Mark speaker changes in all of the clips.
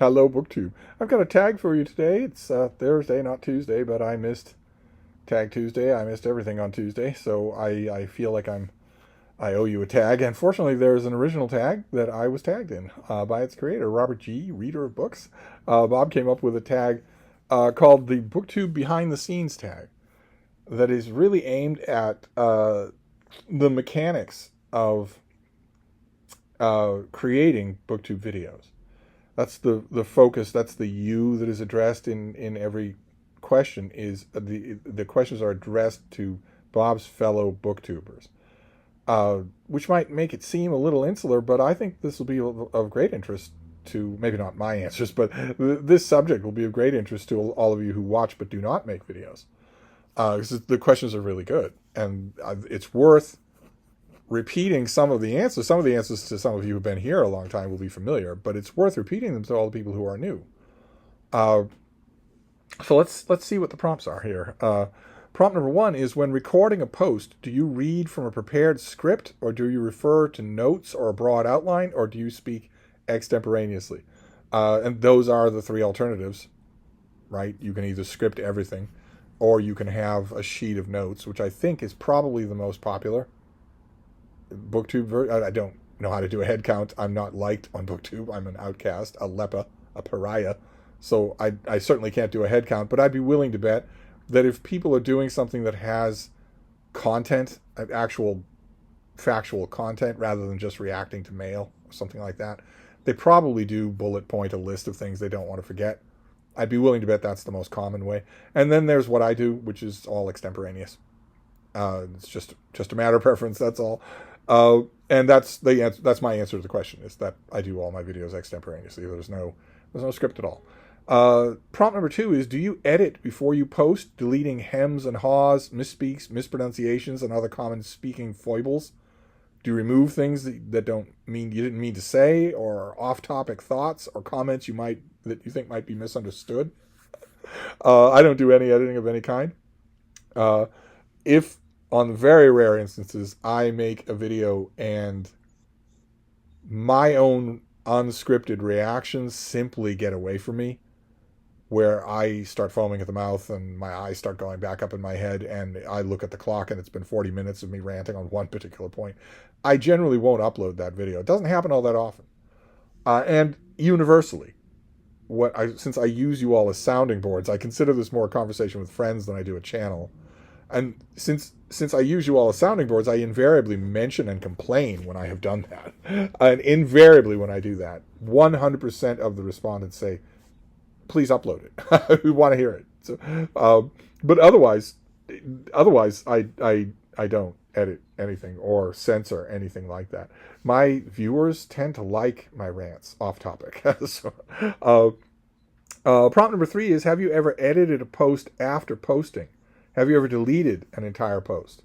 Speaker 1: Hello, BookTube. I've got a tag for you today. It's Thursday, not Tuesday, but I missed Tag Tuesday. I missed everything on Tuesday, so I feel like I owe you a tag. And fortunately, there's an original tag that I was tagged in by its creator, RobertG, reader of books. Bob came up with a tag called the BookTube Behind the Scenes tag that is really aimed at the mechanics of creating BookTube videos. That's the focus. That's the you that is addressed in every question. Is the questions are addressed to Bob's fellow booktubers, which might make it seem a little insular, but I think this will be of great interest to, maybe not my answers, but this subject will be of great interest to all of you who watch but do not make videos, because the questions are really good, and it's worth repeating some of the answers. Some of the answers to some of you who've been here a long time will be familiar, but it's worth repeating them to all the people who are new. So let's see what the prompts are here. Prompt number 1 is, when recording a post, do you read from a prepared script, or do you refer to notes or a broad outline, or do you speak extemporaneously? And those are the 3 alternatives, right? You can either script everything, or you can have a sheet of notes, which I think is probably the most popular BookTube version. I don't know how to do a head count. I'm not liked on BookTube. I'm an outcast, a leper, a pariah. So I certainly can't do a head count, but I'd be willing to bet that if people are doing something that has content, actual factual content, rather than just reacting to mail or something like that, they probably do bullet point a list of things they don't want to forget. I'd be willing to bet that's the most common way. And then there's what I do, which is all extemporaneous. It's just a matter of preference, that's all. And that's the answer. That's my answer to the question, is that I do all my videos extemporaneously. There's no script at all. Prompt number 2 is, do you edit before you post, deleting hems and haws, misspeaks, mispronunciations, and other common speaking foibles? Do you remove things that you didn't mean to say, or off-topic thoughts or comments that you think might be misunderstood? I don't do any editing of any kind. If on very rare instances I make a video and my own unscripted reactions simply get away from me, where I start foaming at the mouth and my eyes start going back up in my head, and I look at the clock and it's been 40 minutes of me ranting on one particular point, I generally won't upload that video. It doesn't happen all that often. And universally, since I use you all as sounding boards, I consider this more a conversation with friends than I do a channel. And since I use you all as sounding boards, I invariably mention and complain when I have done that. And invariably when I do that, 100% of the respondents say, please upload it. We want to hear it. So, but otherwise, I don't edit anything or censor anything like that. My viewers tend to like my rants off topic. So, prompt number 3 is, have you ever edited a post after posting? Have you ever deleted an entire post?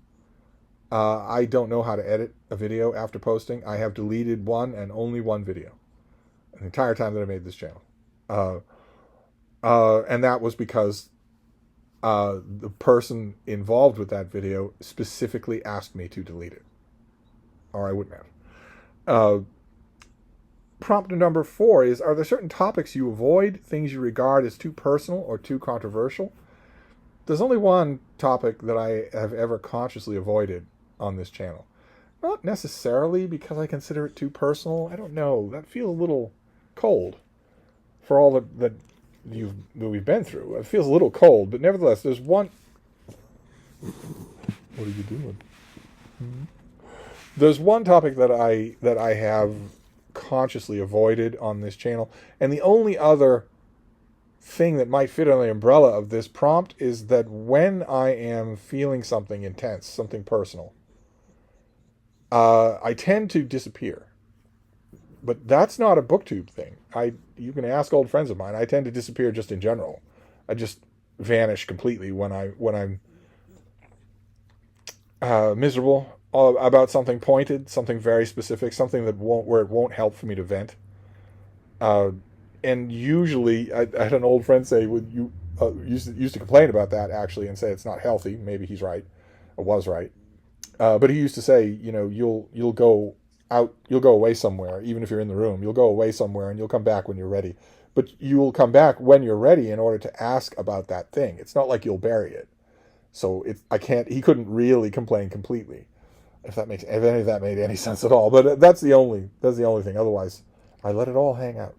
Speaker 1: I don't know how to edit a video after posting. I have deleted one and only one video the entire time that I made this channel. And that was because the person involved with that video specifically asked me to delete it, or I wouldn't have. Prompt number 4 is, are there certain topics you avoid, things you regard as too personal or too controversial? There's only one topic that I have ever consciously avoided on this channel. Not necessarily because I consider it too personal. I don't know. That feels a little cold for all that we've been through. It feels a little cold, but nevertheless, there's one. What are you doing? There's one topic that I have consciously avoided on this channel, and the only other thing that might fit on the umbrella of this prompt is that when I am feeling something intense, something personal, I tend to disappear. But that's not a BookTube thing. You can ask old friends of mine. I tend to disappear just in general. I just vanish completely when I'm miserable about something pointed, something very specific, something where it won't help for me to vent. And usually, I had an old friend say, used to complain about that actually, and say it's not healthy. Maybe he's right, or was right. But he used to say, you'll go away somewhere, even if you're in the room. You'll go away somewhere, and you'll come back when you're ready. but you will come back when you're ready in order to ask about that thing. It's not like you'll bury it. So he couldn't really complain completely, if any of that made any sense at all. But that's the only thing. Otherwise, I let it all hang out.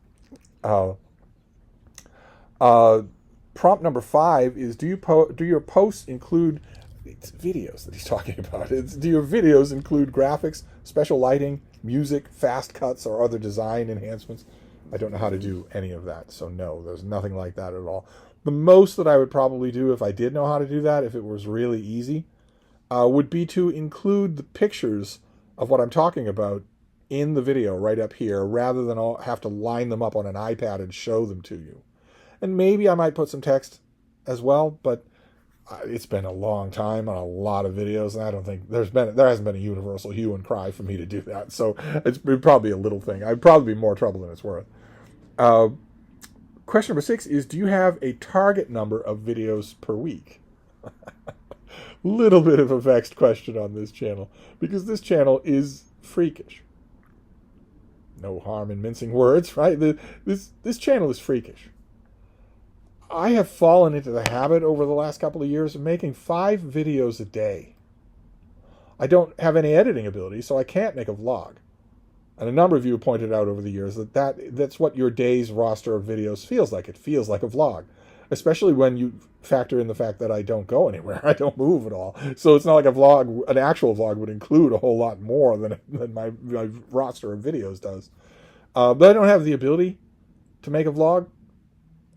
Speaker 1: Prompt number 5 is, do your posts include, it's videos that he's talking about. Do your videos include graphics, special lighting, music, fast cuts, or other design enhancements? I don't know how to do any of that, so no, there's nothing like that at all. The most that I would probably do, if I did know how to do that, if it was really easy, would be to include the pictures of what I'm talking about in the video right up here, rather than have to line them up on an iPad and show them to you. And maybe I might put some text as well, but it's been a long time on a lot of videos, and I don't think there hasn't been a universal hue and cry for me to do that. So it's probably a little thing. I'd probably be more trouble than it's worth. Question number 6 is, do you have a target number of videos per week? Little bit of a vexed question on this channel, because this channel is freakish. No harm in mincing words, right? This channel is freakish. I have fallen into the habit over the last couple of years of making 5 videos a day. I don't have any editing ability, so I can't make a vlog. And a number of you have pointed out over the years that's what your day's roster of videos feels like. It feels like a vlog, especially when you factor in the fact that I don't go anywhere. I don't move at all. So it's not like an actual vlog would include a whole lot more than my roster of videos does. But I don't have the ability to make a vlog.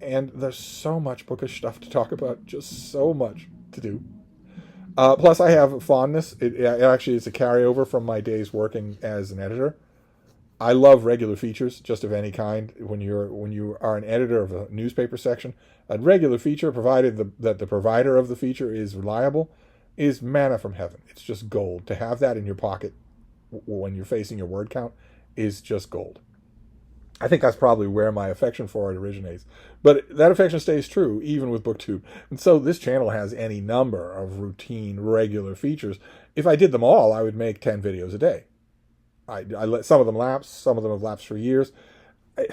Speaker 1: And there's so much bookish stuff to talk about, just so much to do. Plus, I have a fondness. It's a carryover from my days working as an editor. I love regular features, just of any kind. When you are an editor of a newspaper section, a regular feature, provided that the provider of the feature is reliable, is manna from heaven. It's just gold. To have that in your pocket when you're facing your word count is just gold. I think that's probably where my affection for it originates. But that affection stays true even with BookTube. And so this channel has any number of routine, regular features. If I did them all, I would make 10 videos a day. I let some of them lapse. Some of them have lapsed for years. Lately,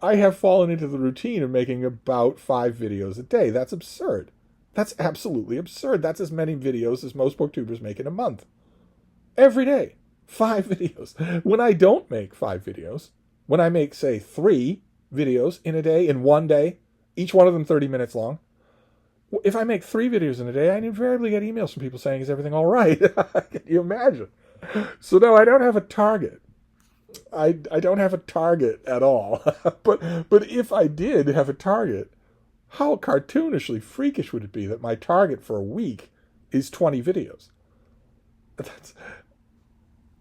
Speaker 1: I have fallen into the routine of making about 5 videos a day. That's absurd. That's absolutely absurd. That's as many videos as most booktubers make in a month. Every day. 5 videos. When I don't make 5 videos, when I make, say, 3 videos in a day, in one day, each one of them 30 minutes long, if I make 3 videos in a day, I invariably get emails from people saying, is everything all right? Can you imagine? So no, I don't have a target. I don't have a target at all. But if I did have a target, how cartoonishly freakish would it be that my target for a week is 20 videos?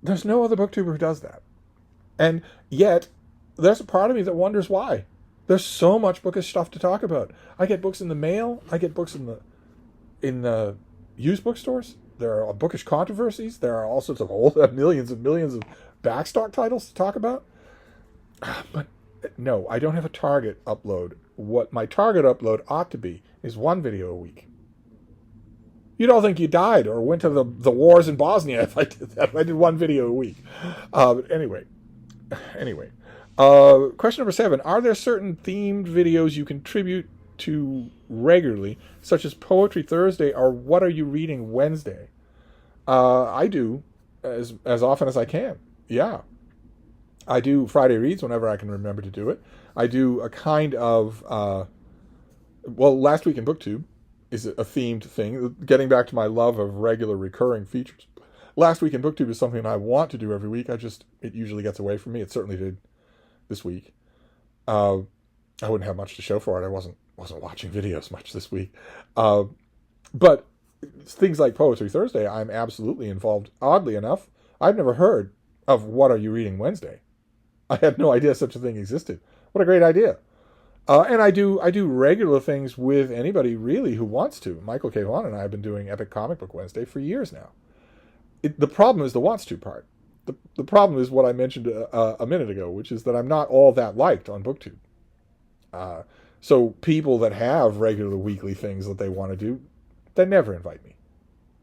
Speaker 1: There's no other booktuber who does that. And yet, there's a part of me that wonders why. There's so much bookish stuff to talk about. I get books in the mail. I get books in the used bookstores. There are bookish controversies. There are all sorts of millions and millions of backstock titles to talk about. But no, I don't have a target upload. What my target upload ought to be is 1 video a week. You'd all think you died or went to the wars in Bosnia if I did that. If I did 1 video a week. But anyway. Question number 7. Are there certain themed videos you contribute to regularly, such as Poetry Thursday or What Are You Reading Wednesday? I do, as often as I can. Yeah. I do Friday Reads whenever I can remember to do it. I do a kind of, Last Week in BookTube is a themed thing. Getting back to my love of regular recurring features. Last Week in BookTube is something I want to do every week. It usually gets away from me. It certainly did this week. I wouldn't have much to show for it. I wasn't watching videos much this week. But things like Poetry Thursday, I'm absolutely involved. Oddly enough, I've never heard of What Are You Reading Wednesday. I had no idea such a thing existed. What a great idea. And I do regular things with anybody really who wants to. Michael K. Vaughan and I have been doing Epic Comic Book Wednesday for years now. The problem is the wants to part. The problem is what I mentioned a minute ago, which is that I'm not all that liked on BookTube. So people that have regular weekly things that they want to do, they never invite me.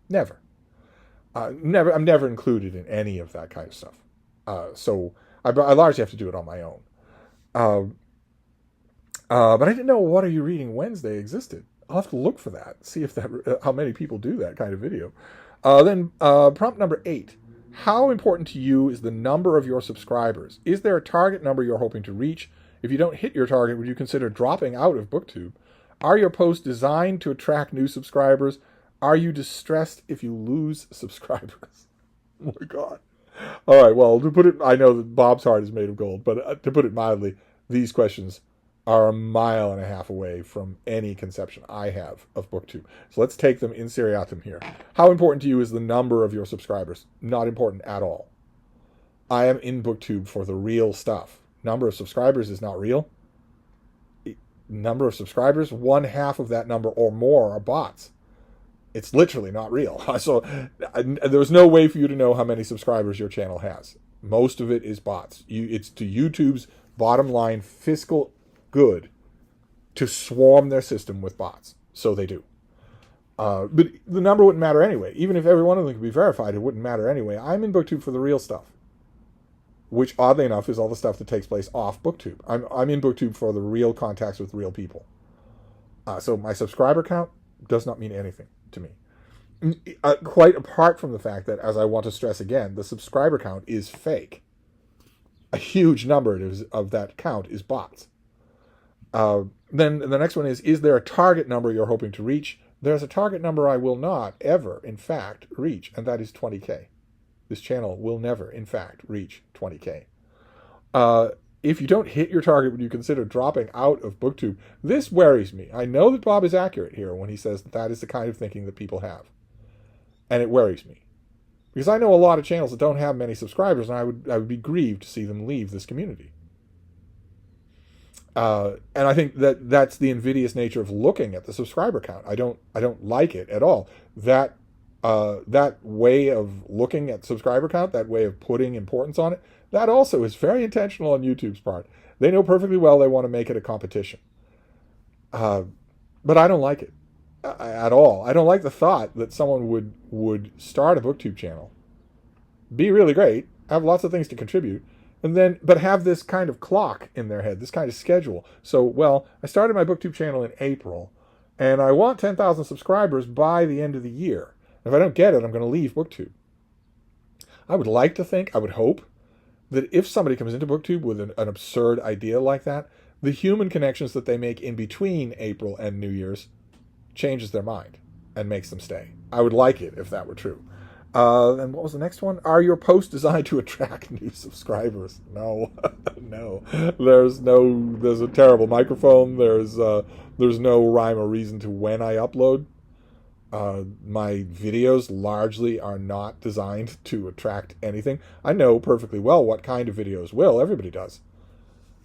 Speaker 1: Never. I'm never included in any of that kind of stuff. So I largely have to do it on my own. But I didn't know What Are You Reading Wednesday existed. I'll have to look for that, see if that how many people do that kind of video. Then prompt number 8. How important to you is the number of your subscribers? Is there a target number you're hoping to reach? If you don't hit your target, would you consider dropping out of BookTube? Are your posts designed to attract new subscribers? Are you distressed if you lose subscribers? Oh my God. All right, well, to put it, I know that Bob's heart is made of gold, but to put it mildly, these questions are a mile and a half away from any conception I have of BookTube. So let's take them in seriatim here. How important to you is the number of your subscribers? Not important at all. I am in BookTube for the real stuff. Number of subscribers is not real. Number of subscribers, 1/2 of that number or more are bots. It's literally not real. So there's no way for you to know how many subscribers your channel has. Most of it is bots. It's to YouTube's bottom line fiscal good to swarm their system with bots. So they do. But the number wouldn't matter anyway. Even if every one of them could be verified, it wouldn't matter anyway. I'm in BookTube for the real stuff, which oddly enough is all the stuff that takes place off BookTube. I'm in BookTube for the real contacts with real people. So my subscriber count does not mean anything to me. Quite apart from the fact that, as I want to stress again, the subscriber count is fake. A huge number of that count is bots. Then the next one is there a target number you're hoping to reach? There's a target number I will not ever, in fact, reach, and that is 20K. This channel will never, in fact, reach 20K. If you don't hit your target, would you consider dropping out of BookTube? This worries me. I know that Bob is accurate here when he says that is the kind of thinking that people have. And it worries me. Because I know a lot of channels that don't have many subscribers, and I would be grieved to see them leave this community. And I think that's the invidious nature of looking at the subscriber count. I don't like it at all. That way of looking at subscriber count, that way of putting importance on it, that also is very intentional on YouTube's part. They know perfectly well they want to make it a competition. But I don't like it at all. I don't like the thought that someone would start a BookTube channel, be really great, have lots of things to contribute, but have this kind of clock in their head, this kind of schedule. So, well, I started my BookTube channel in April, and I want 10,000 subscribers by the end of the year. If I don't get it, I'm going to leave BookTube. I would like to think, I would hope, that if somebody comes into BookTube with an absurd idea like that, the human connections that they make in between April and New Year's changes their mind and makes them stay. I would like it if that were true. And what was the next one? Are your posts designed to attract new subscribers? No, no. There's a terrible microphone. There's no rhyme or reason to when I upload. My videos largely are not designed to attract anything. I know perfectly well what kind of videos will. Everybody does.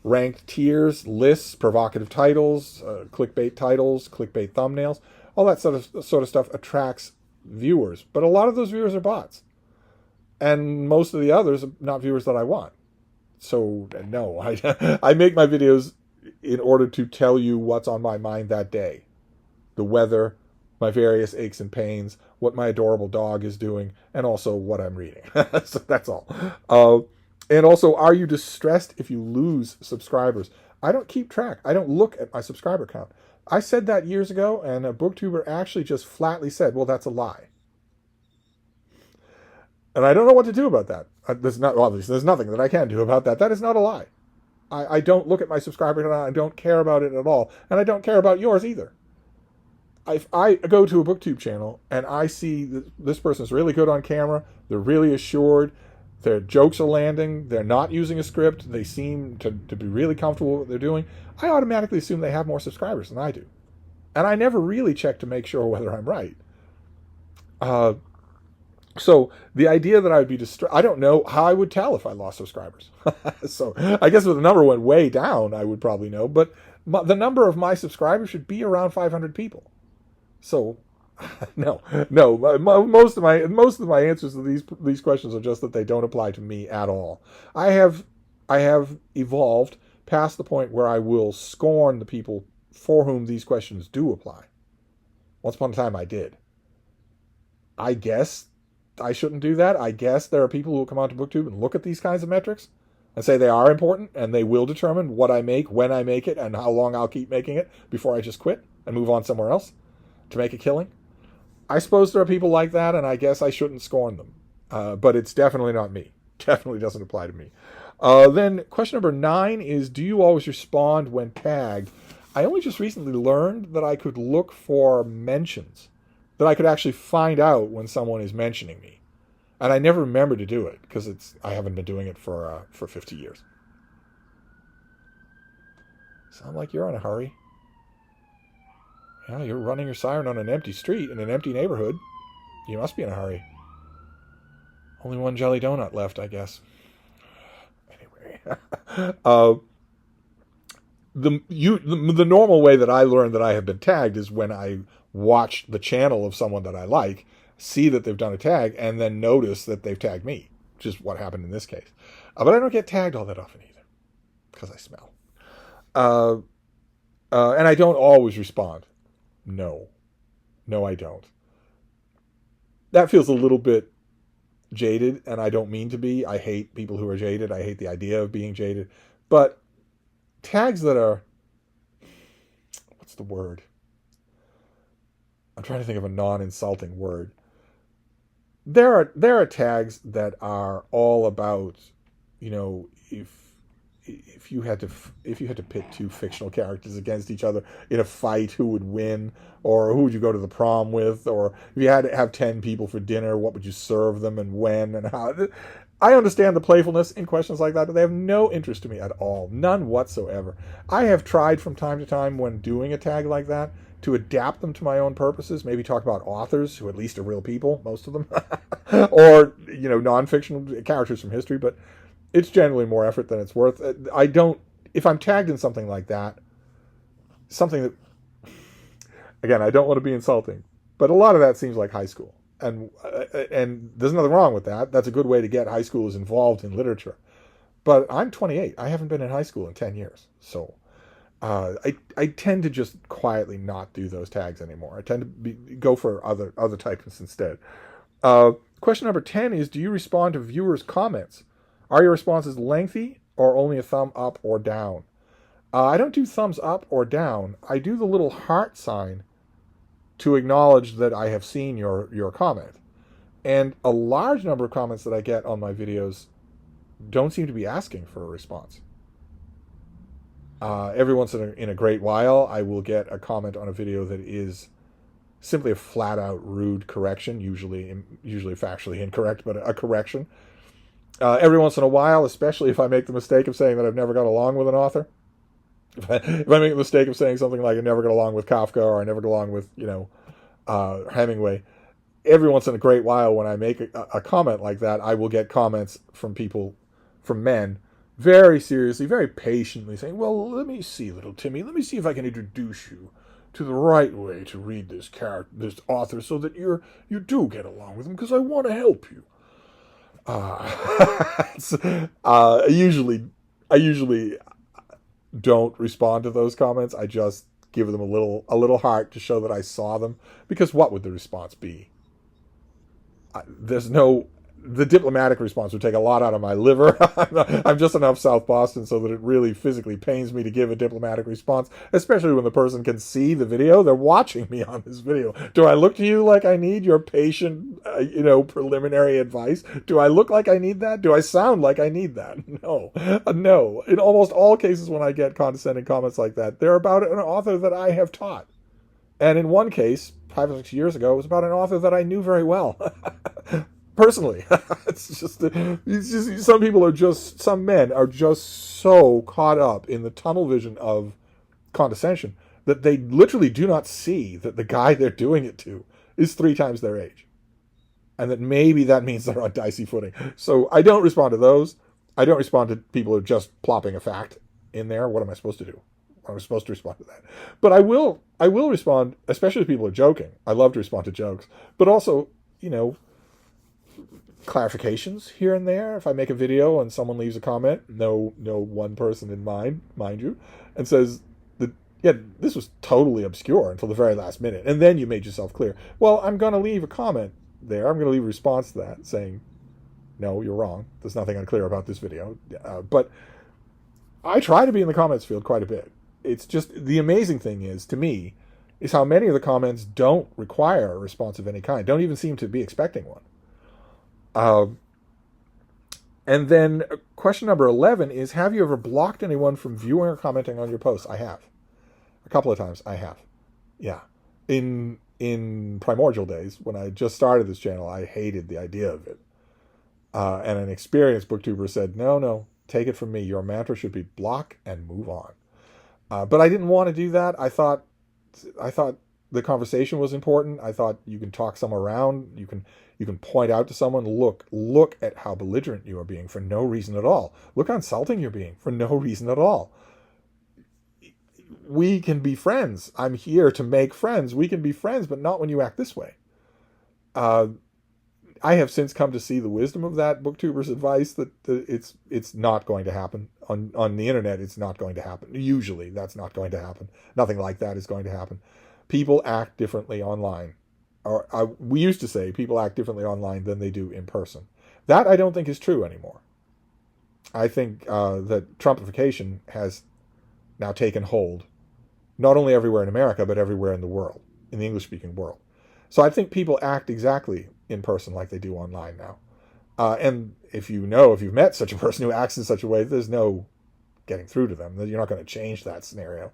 Speaker 1: Ranked tiers, lists, provocative titles, clickbait thumbnails, all that sort of stuff attracts viewers. But a lot of those viewers are bots. And most of the others are not viewers that I want. So, no, I make my videos in order to tell you what's on my mind that day. The weather, my various aches and pains, what my adorable dog is doing, and also what I'm reading. So that's all. And also, are you distressed if you lose subscribers? I don't keep track. I don't look at my subscriber count. I said that years ago, and a booktuber actually just flatly said, well, that's a lie. And I don't know what to do about that. There's nothing that I can do about that. That is not a lie. I don't look at my subscriber count. I don't care about it at all. And I don't care about yours either. If I go to a BookTube channel and I see that this person's really good on camera, they're really assured, their jokes are landing, they're not using a script, they seem to be really comfortable with what they're doing, I automatically assume they have more subscribers than I do. And I never really check to make sure whether I'm right. So the idea that I would be I don't know how I would tell if I lost subscribers. So I guess if the number went way down, I would probably know. But the number of my subscribers should be around 500 people. So, no. Most of my answers to these questions are just that they don't apply to me at all. I have evolved past the point where I will scorn the people for whom these questions do apply. Once upon a time, I did. I guess I shouldn't do that. I guess there are people who will come onto BookTube and look at these kinds of metrics and say they are important, and they will determine what I make, when I make it, and how long I'll keep making it before I just quit and move on somewhere else to make a killing. I suppose there are people like that, and I guess I shouldn't scorn them. But it's definitely not me. Definitely doesn't apply to me. Then question number 9 is, do you always respond when tagged? I only just recently learned that I could look for mentions, that I could actually find out when someone is mentioning me. And I never remember to do it because I haven't been doing it for 50 years. Sound like you're in a hurry. Yeah, you're running your siren on an empty street in an empty neighborhood. You must be in a hurry. Only one jelly donut left, I guess. Anyway. The normal way that I learn that I have been tagged is when I watch the channel of someone that I like, see that they've done a tag, and then notice that they've tagged me, which is what happened in this case. But I don't get tagged all that often either, because I smell. And I don't always respond. No, I don't. That feels a little bit jaded, and I don't mean to be. I hate people who are jaded. I hate the idea of being jaded. But tags that are... What's the word? I'm trying to think of a non-insulting word. There are tags that are all about, if you had to pit two fictional characters against each other in a fight, who would win, or who would you go to the prom with, or if you had to have 10 people for dinner, what would you serve them and when and how. I understand the playfulness in questions like that, but they have no interest to me at all. None whatsoever. I have tried from time to time when doing a tag like that to adapt them to my own purposes, maybe talk about authors who at least are real people, most of them, or, non-fictional characters from history, but it's generally more effort than it's worth. If I'm tagged in something like that, something that, again, I don't want to be insulting, but a lot of that seems like high school. And there's nothing wrong with that. That's a good way to get high schoolers involved in literature. But I'm 28. I haven't been in high school in 10 years. So I tend to just quietly not do those tags anymore. I tend to go for other types instead. Question number 10 is, do you respond to viewers' comments? Are your responses lengthy or only a thumb up or down? I don't do thumbs up or down. I do the little heart sign to acknowledge that I have seen your comment. And a large number of comments that I get on my videos don't seem to be asking for a response. Every once in a great while, I will get a comment on a video that is simply a flat-out rude correction, usually factually incorrect, but a correction. Every once in a while, especially if I make the mistake of saying that I've never got along with an author, if I make the mistake of saying something like I never got along with Kafka, or I never got along with, Hemingway, every once in a great while when I make a comment like that, I will get comments from men, very seriously, very patiently saying, well, let me see, little Timmy, let me see if I can introduce you to the right way to read this author so that you do get along with him, because I want to help you. I usually don't respond to those comments. I just give them a little heart to show that I saw them, because what would the response be? The diplomatic response would take a lot out of my liver. I'm just enough South Boston so that it really physically pains me to give a diplomatic response, especially when the person can see the video. They're watching me on this video. Do I look to you like I need your patient, preliminary advice? Do I look like I need that? Do I sound like I need that? No. No. In almost all cases when I get condescending comments like that, they're about an author that I have taught. And in one case, 5 or 6 years ago, it was about an author that I knew very well. Personally. It's just some men are just so caught up in the tunnel vision of condescension that they literally do not see that the guy they're doing it to is 3 times their age. And that maybe that means they're on dicey footing. So I don't respond to those. I don't respond to people who are just plopping a fact in there. What am I supposed to do? I'm supposed to respond to that. But I will respond, especially if people are joking. I love to respond to jokes. But also, clarifications here and there. If I make a video and someone leaves a comment, no one person in mind you, and says this was totally obscure until the very last minute, and then you made yourself clear. Well, I'm going to leave a comment there. I'm going to leave a response to that saying, no, you're wrong. There's nothing unclear about this video. But I try to be in the comments field quite a bit. It's just, the amazing thing is, to me, is how many of the comments don't require a response of any kind, don't even seem to be expecting one. And then question number 11 is, have you ever blocked anyone from viewing or commenting on your posts? I have. A couple of times I have. Yeah. In primordial days, when I just started this channel, I hated the idea of it. And an experienced booktuber said, no, take it from me. Your mantra should be block and move on. But I didn't want to do that. I thought the conversation was important. I thought you can talk someone around. You can point out to someone, look at how belligerent you are being for no reason at all. Look how insulting you're being for no reason at all. We can be friends. I'm here to make friends. We can be friends, but not when you act this way. I have since come to see the wisdom of that booktuber's advice, that it's not going to happen. On the internet, it's not going to happen. Usually, that's not going to happen. Nothing like that is going to happen. People act differently online. We used to say people act differently online than they do in person. That I don't think is true anymore. I think that Trumpification has now taken hold, not only everywhere in America, but everywhere in the world, in the English-speaking world. So I think people act exactly in person like they do online now. And if you've met such a person who acts in such a way, there's no getting through to them. You're not going to change that scenario.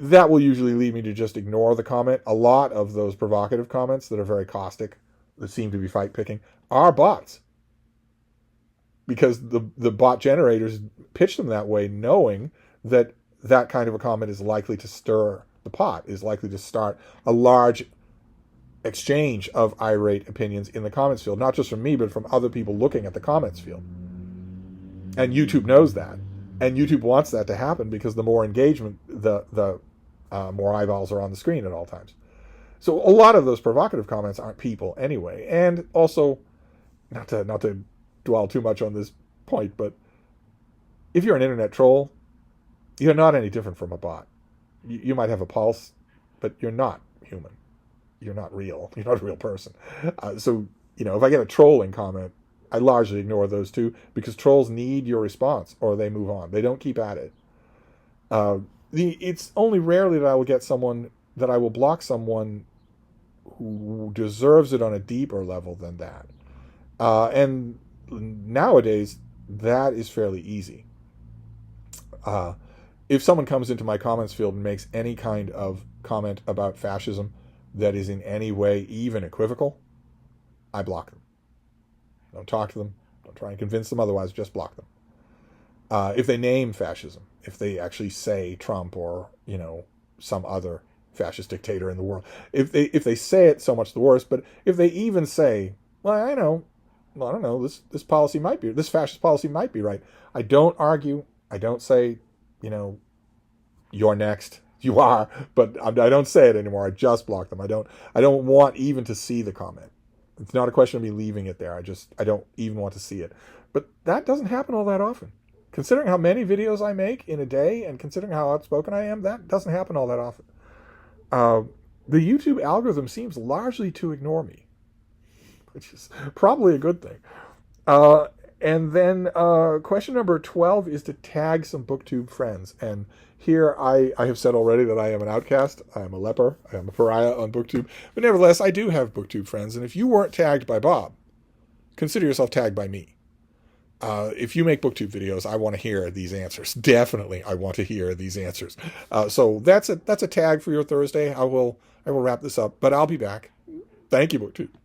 Speaker 1: That will usually lead me to just ignore the comment. A lot of those provocative comments that are very caustic, that seem to be fight picking, are bots. Because the bot generators pitch them that way, knowing that that kind of a comment is likely to stir the pot, is likely to start a large exchange of irate opinions in the comments field, not just from me, but from other people looking at the comments field. And YouTube knows that. And YouTube wants that to happen, because the more engagement, the more eyeballs are on the screen at all times. So a lot of those provocative comments aren't people anyway. And also, not to dwell too much on this point, but if you're an internet troll, you're not any different from a bot. You might have a pulse, but you're not human. You're not real. You're not a real person. So, if I get a trolling comment, I largely ignore those two, because trolls need your response or they move on. They don't keep at it. It's only rarely that I will block someone who deserves it on a deeper level than that. And nowadays, that is fairly easy. If someone comes into my comments field and makes any kind of comment about fascism that is in any way even equivocal, I block them. Don't talk to them. Don't try and convince them otherwise. Just block them. If they name fascism, if they actually say Trump or, some other fascist dictator in the world, if they say it, so much the worse. But if they even say, well, I don't know, this policy might be, this fascist policy might be right, I don't argue. I don't say, you're next. You are, but I don't say it anymore. I just block them. I don't want even to see the comment. It's not a question of me leaving it there. I don't even want to see it. But that doesn't happen all that often. Considering how many videos I make in a day, and considering how outspoken I am, that doesn't happen all that often. The YouTube algorithm seems largely to ignore me, which is probably a good thing. And then question number 12 is to tag some BookTube friends. And here I have said already that I am an outcast. I am a leper. I am a pariah on BookTube. But nevertheless, I do have BookTube friends. And if you weren't tagged by Bob, consider yourself tagged by me. If you make BookTube videos, I want to hear these answers. Definitely, I want to hear these answers. So that's a tag for your Thursday. I will wrap this up, but I'll be back. Thank you, BookTube.